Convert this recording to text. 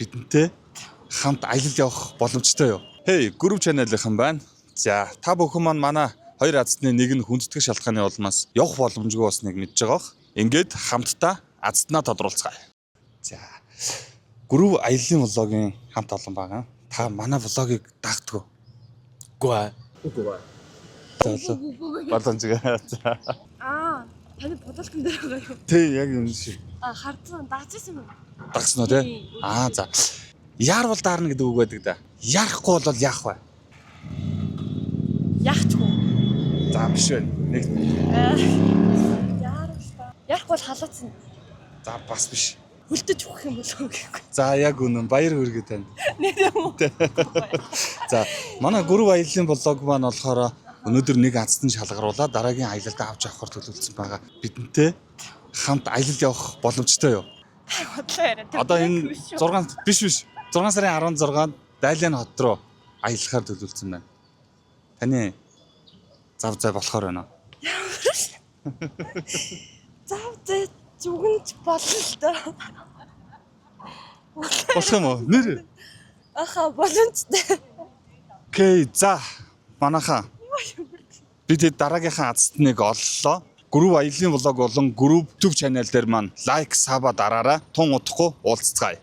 бидэнтэй хамт аялал явах боломжтой юу? Hey, group channel-ийнхан байна. За, та бүхэн маань манай хоёр азтны нэг нь хүндэтгэх шалтгааны улмаас явах боломжгүй болсныг мэдж байгаа бох. Ингээд хамтдаа азтнаа тодруулцгаая. За, group аяллаа влогийн хамт олон байгаа. Та манай влогийг дагдаг уу? Үгүй За, боломжтой. Таны бодолтон дээр байгаа юу? Тэг яг юм шиг. Хардсан дагчихсан юм. Дагсан уу те? За. Яарвал даарна гэдэг үг байдаг да. Яарахгүй бол яах вэ? Яахчгүй. За биш вэ. Нэг Яах бол халаацсан. за бас биш. Хөлдөж өгөх юм болов уу гэхгүй. За яг үнэн баяр хүргээ тань. Нэр юм уу? За манай group аяллаа блог маань болохоор өнөөдөр нэг азтан шалгаруулаад дараагийн аялалд авч явахаар төлөвлөсөн байгаа. Бидэнтэй хамт аялал явах боломжтой юу? Бодлоо яриад. Одоо энэ 6 биш 6 сарын 16-нд Дайлан хот руу аялахаар төлөвлөсөн байна. Таны зав зай болохоор байна. Зав зэ зүгэнж болно л доо. Болох юм уу? Нэр. Боломжтой. Окей, за манайхаа бид дараагийнхаа азтныг оллоо. Group аяллаа влог болон group YouTube channel дээр маань лайк, саба дараарай. Тун удахгүй уулзцгаая.